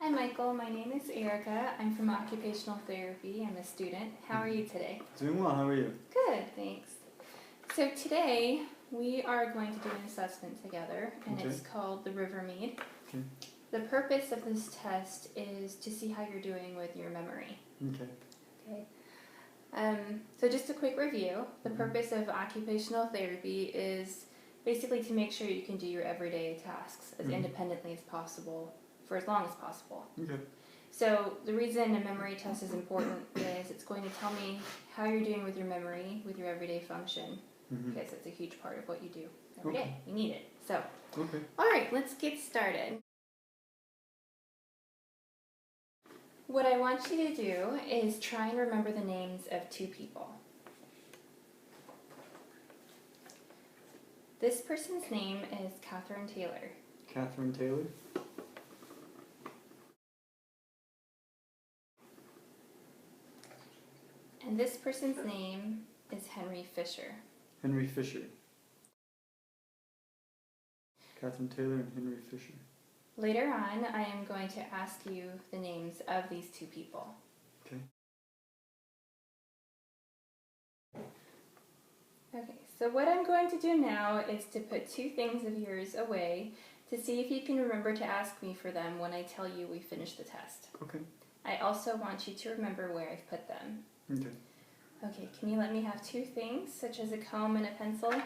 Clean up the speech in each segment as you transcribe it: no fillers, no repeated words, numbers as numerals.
Hi Michael, my name is Erica. I'm from occupational therapy. I'm a student. How are you today? Doing well, how are you? Good, thanks. So today we are going to do an assessment together, and Okay. it's called the Rivermead. Okay. The purpose of this test is to see how you're doing with your memory. Okay. Okay. So just a quick review. The purpose of occupational therapy is basically to make sure you can do your everyday tasks as independently as possible for as long as possible. Okay. So the reason a memory test is important is it's going to tell me how you're doing with your memory, with your everyday function, because it's a huge part of what you do every day. You need it. So, all right, let's get started. What I want you to do is try and remember the names of two people. This person's name is Catherine Taylor. Catherine Taylor. And this person's name is Henry Fisher. Henry Fisher. Catherine Taylor and Henry Fisher. Later on, I am going to ask you the names of these two people. Okay. Okay, so what I'm going to do now is to put two things of yours away to see if you can remember to ask me for them when I tell you we finish the test. Okay. I also want you to remember where I've put them. Okay. Okay, can you let me have two things, such as a comb and a pencil? There's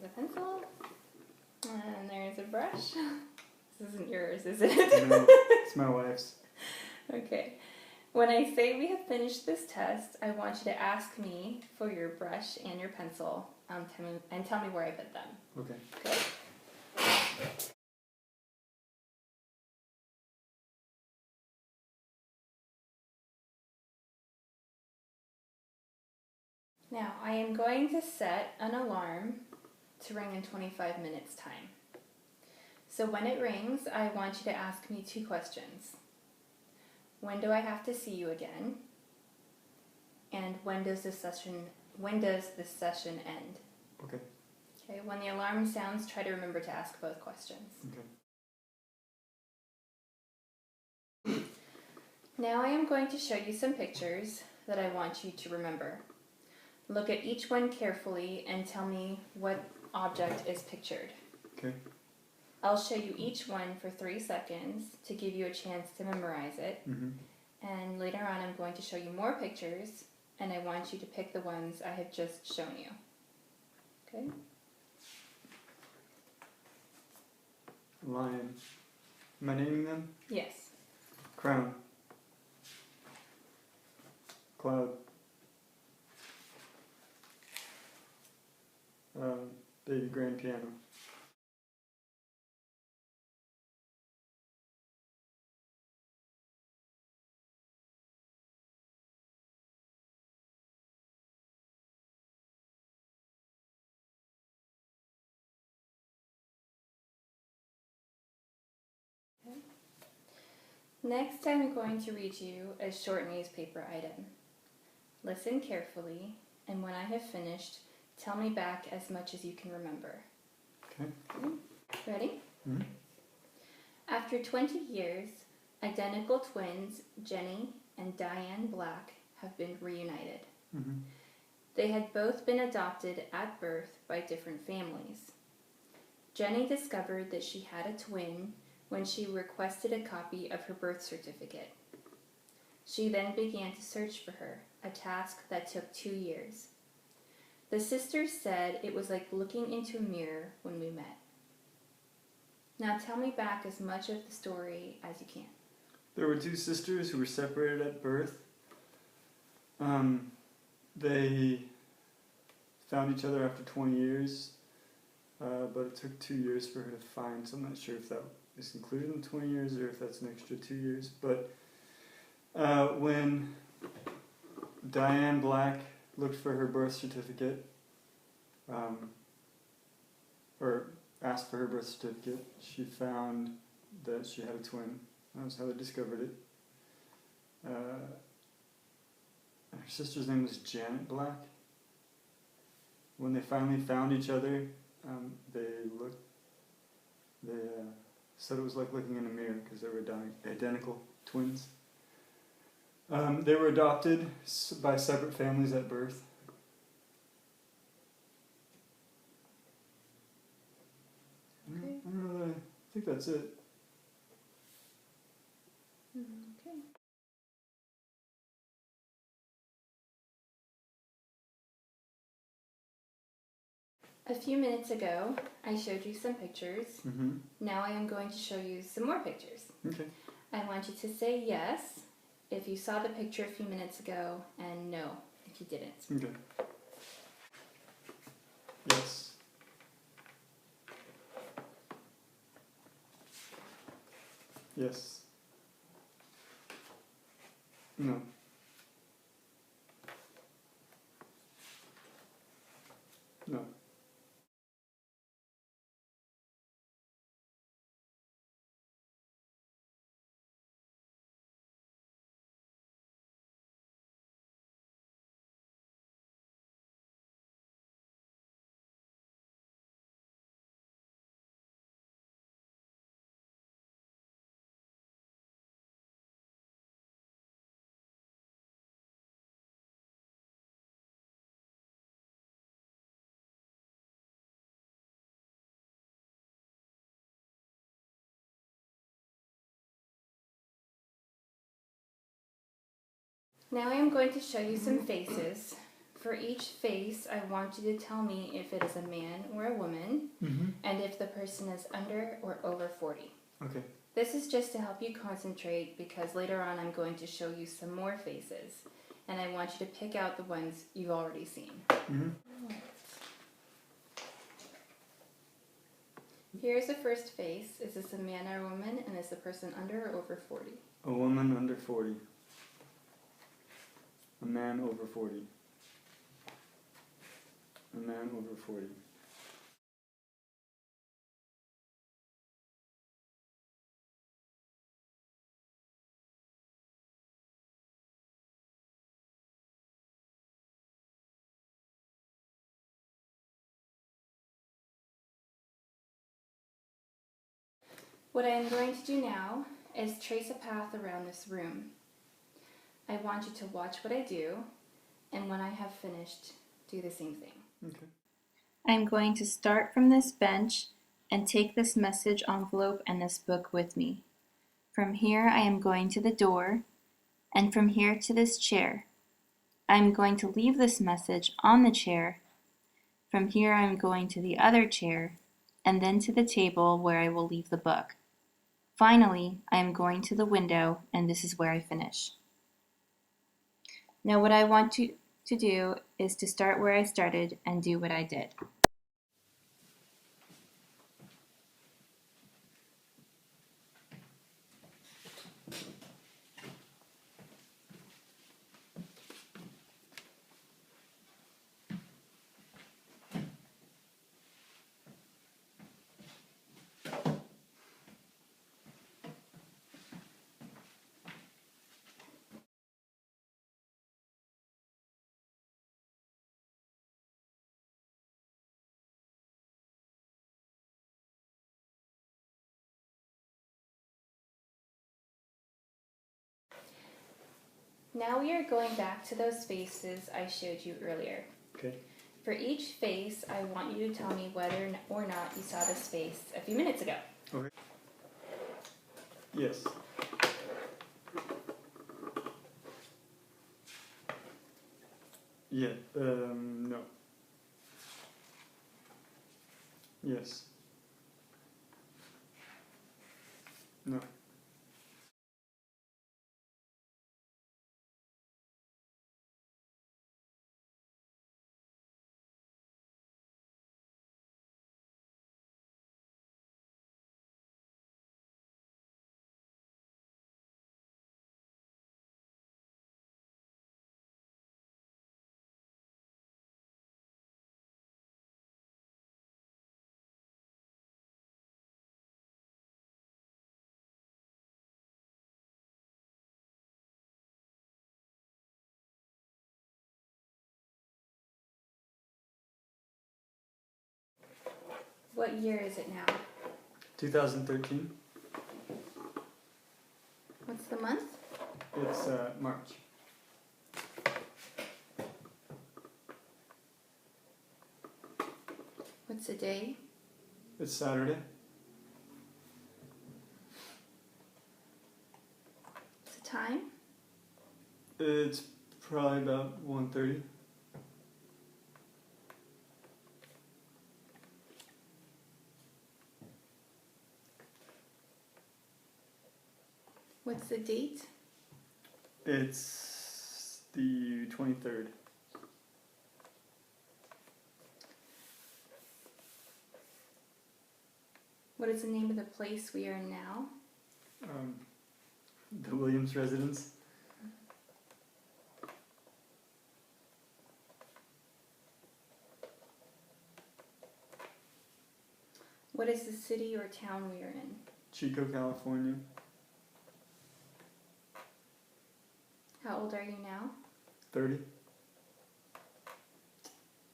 a pencil, and there's a brush. This isn't yours, is it? No, it's my wife's. Okay. When I say we have finished this test, I want you to ask me for your brush and your pencil and tell me where I put them. Okay. Okay? Now, I am going to set an alarm to ring in 25 minutes' time. So when it rings, I want you to ask me two questions. When do I have to see you again? And when does this session end? Okay. Okay, when the alarm sounds, try to remember to ask both questions. Okay. Now I am going to show you some pictures that I want you to remember. Look at each one carefully and tell me what object is pictured. Okay. I'll show you each one for 3 seconds to give you a chance to memorize it. And later on I'm going to show you more pictures, and I want you to pick the ones I have just shown you. Okay? Lion. Am I naming them? Yes. Crown. Cloud. Baby grand piano. Next, I'm going to read you a short newspaper item. Listen carefully, and when I have finished, tell me back as much as you can remember. Okay. Ready? After 20 years, identical twins Jenny and Diane Black have been reunited. They had both been adopted at birth by different families. Jenny discovered that she had a twin when she requested a copy of her birth certificate. She then began to search for her, a task that took 2 years. The sisters said it was like looking into a mirror when we met. Now tell me back as much of the story as you can. There were two sisters who were separated at birth. They found each other after 20 years, but it took 2 years for her to find, so I'm not sure if that is included in 20 years or if that's an extra 2 years. But when Diane Black looked for her birth certificate, or asked for her birth certificate, she found that she had a twin. That was how they discovered it. Her sister's name was Janet Black. When they finally found each other, they said it was like looking in a mirror because they were identical twins. They were adopted by separate families at birth. Okay. I don't know. I think that's it. Okay. A few minutes ago, I showed you some pictures. Mm-hmm. Now I am going to show you some more pictures. Okay. I want you to say yes if you saw the picture a few minutes ago and no if you didn't. Okay. Yes. Yes. No. No. Now I am going to show you some faces. For each face, I want you to tell me if it is a man or a woman, and if the person is under or over 40. Okay. This is just to help you concentrate because later on I'm going to show you some more faces, and I want you to pick out the ones you've already seen. Here's the first face. Is this a man or a woman, and is the person under or over 40? A woman under 40. A man over 40. A man over 40. What I am going to do now is trace a path around this room. I want you to watch what I do, and when I have finished, do the same thing. Okay. I'm going to start from this bench and take this message envelope and this book with me. From here, I am going to the door, and from here to this chair. I'm going to leave this message on the chair. From here, I'm going to the other chair, and then to the table where I will leave the book. Finally, I am going to the window, and this is where I finish. Now what I want to do is to start where I started and do what I did. Now we are going back to those faces I showed you earlier. Okay. For each face, I want you to tell me whether or not you saw this face a few minutes ago. Okay. Yes. Yeah. No. Yes. No. What year is it now? 2013. It's March. What's the day? It's Saturday. What's the time? It's probably about 1:30. What's the date? It's the 23rd. What is the name of the place we are in now? The Williams residence. What is the city or town we are in? Chico, California. How old are you now? 30.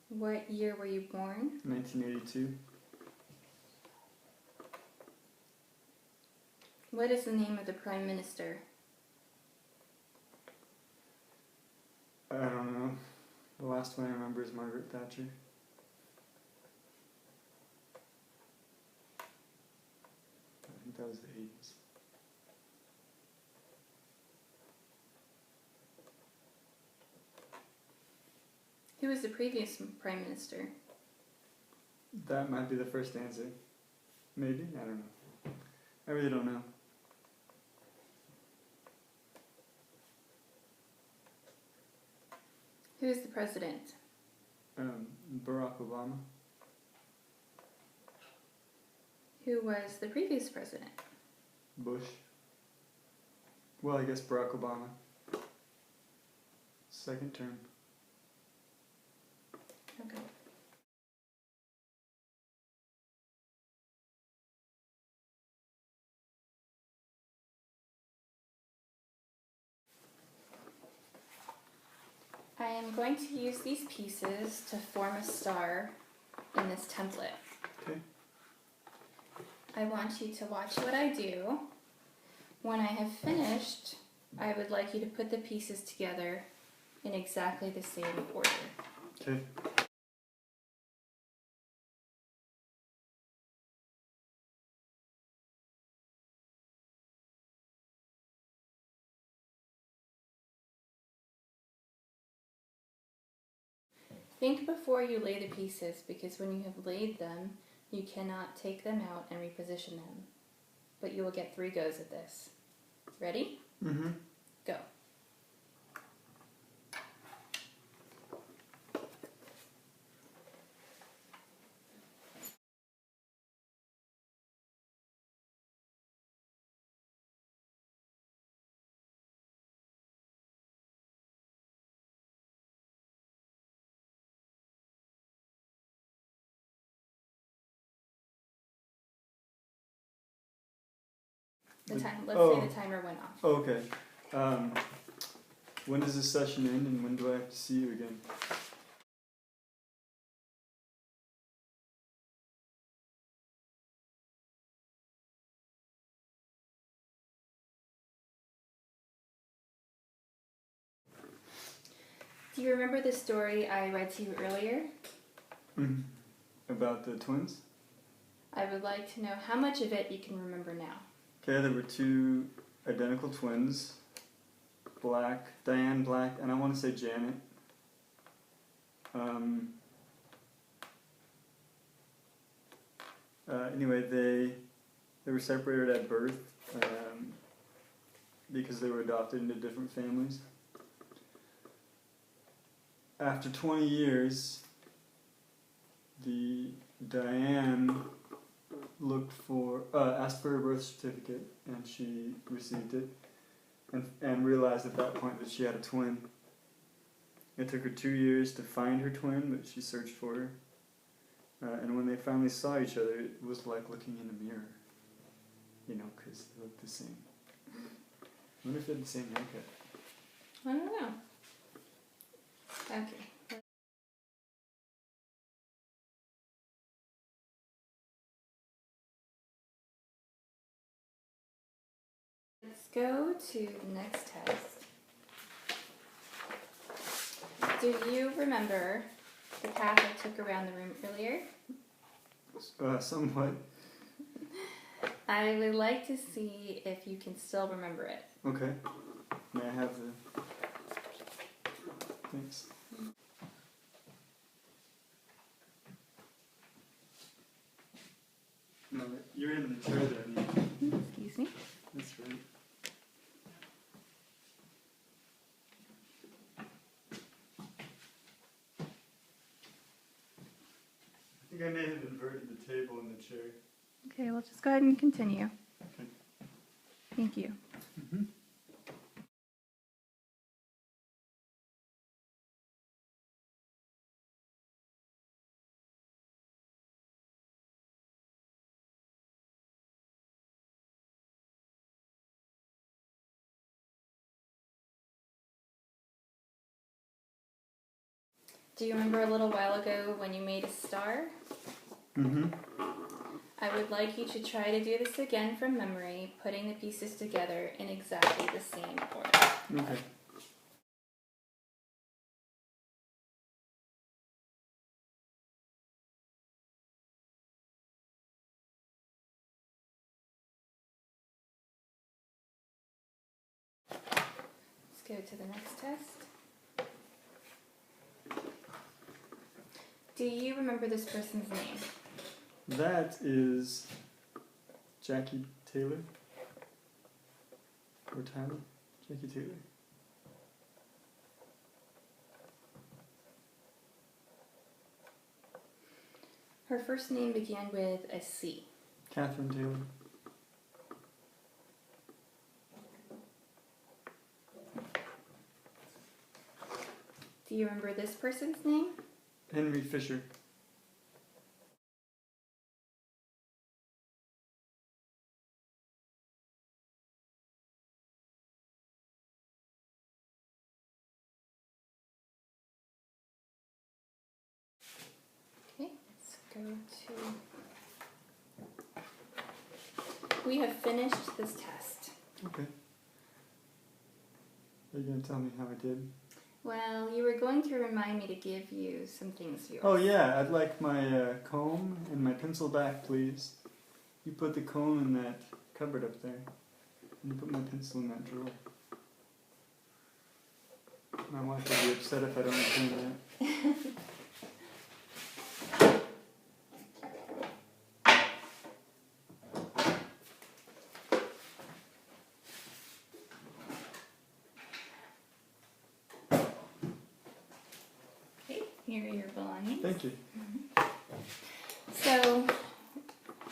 What year were you born? 1982. What is the name of the Prime Minister? I don't know. The last one I remember is Margaret Thatcher. I think that was the 80s. Who was the previous Prime Minister? That might be the first answer. Maybe? I don't know. I really don't know. Who is the President? Barack Obama. Who was the previous President? Bush. Well, I guess Barack Obama. Second term. Okay. I am going to use these pieces to form a star in this template. Okay. I want you to watch what I do. When I have finished, I would like you to put the pieces together in exactly the same order. Okay. Think before you lay the pieces, because when you have laid them, you cannot take them out and reposition them. But you will get 3 goes at this. Ready? Mm-hmm. Go. Let's say the timer went off. Okay. When does this session end and when do I have to see you again? Do you remember the story I read to you earlier? Mm-hmm. About the twins? I would like to know how much of it you can remember now. Okay, there were 2 identical twins. Diane Black, and I want to say Janet. Anyway, they were separated at birth because they were adopted into different families. After 20 years, Diane asked for her birth certificate, and she received it, and realized at that point that she had a twin. It took her 2 years to find her twin, but she searched for her. And when they finally saw each other, it was like looking in a mirror. You know, because they looked the same. I wonder if they had the same haircut. I don't know. Okay. Let's go to the next test. Do you remember the path I took around the room earlier? Somewhat. I would like to see if you can still remember it. Okay. May I have the... Thanks. No, you're in the chair there. Excuse me? That's right. I think I may have inverted the table in the chair. Okay, we'll just go ahead and continue. Okay. Thank you. Mm-hmm. Do you remember a little while ago when you made a star? Mm-hmm. I would like you to try to do this again from memory, putting the pieces together in exactly the same order. Okay. Let's go to the next test. Do you remember this person's name? That is Jackie Taylor. Or Tyler? Jackie Taylor. Her first name began with a C. Catherine Taylor. Do you remember this person's name? Henry Fisher. Okay, let's go to... We have finished this test. Okay. Are you going to tell me how I did? Well, you were going to remind me to give you some things of yours. Oh yeah, I'd like my comb and my pencil back, please. You put the comb in that cupboard up there. And you put my pencil in that drawer. My wife will be upset if I don't return that. Okay, here are your belongings. Thank you. So,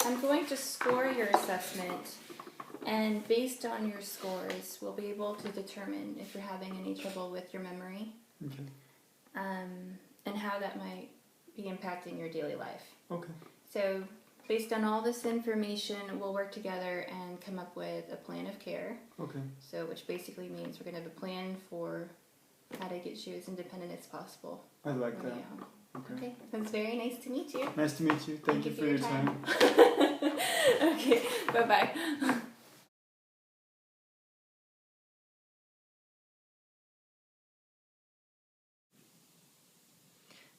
I'm going to score your assessment, and based on your scores, we'll be able to determine if you're having any trouble with your memory, Okay. and how that might be impacting your daily life. Okay. So, based on all this information, we'll work together and come up with a plan of care. Okay. So, which basically means we're going to have a plan for how to get you as independent as possible. I like when that. you're home. Okay. Okay, it was very nice to meet you. Nice to meet you. Thank you for your time. Okay, bye-bye.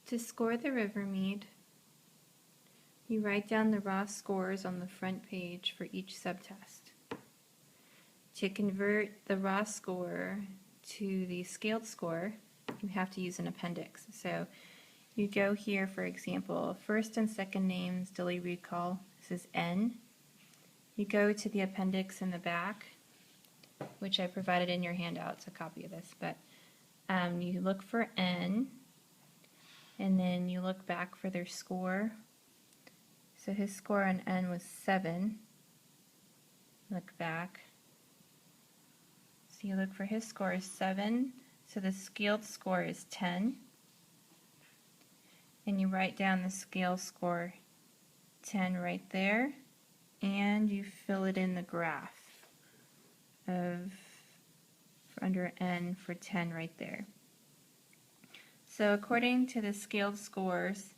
To score the Rivermead, you write down the raw scores on the front page for each subtest. To convert the raw score to the scaled score, you have to use an appendix. So you go here, for example, first and second names, daily recall, this is N. You go to the appendix in the back, which I provided in your handouts, a copy of this, but you look for N, and then you look back for their score. So his score on N was 7. Look back. So you look for his score is 7, so the scaled score is 10. And you write down the scale score 10 right there, and you fill it in the graph of under N for 10 right there. So according to the scaled scores,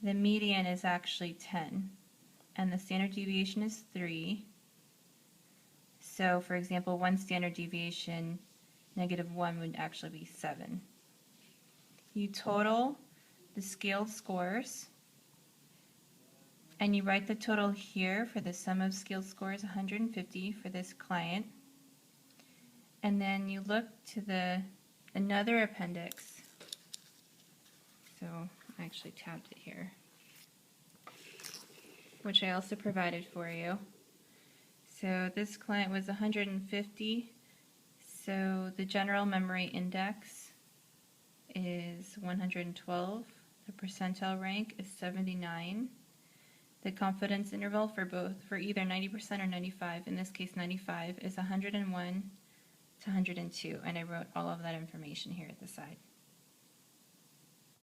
the median is actually 10, and the standard deviation is 3. So for example, one standard deviation, -1 would actually be 7. you total the scaled scores, and you write the total here for the sum of scaled scores 150 for this client, and then you look to another appendix. So I actually tabbed it here, which I also provided for you. So this client was 150, so the general memory index is 112, the percentile rank is 79, the confidence interval for either 90% or 95, in this case 95, is 101 to 102, and I wrote all of that information here at the side.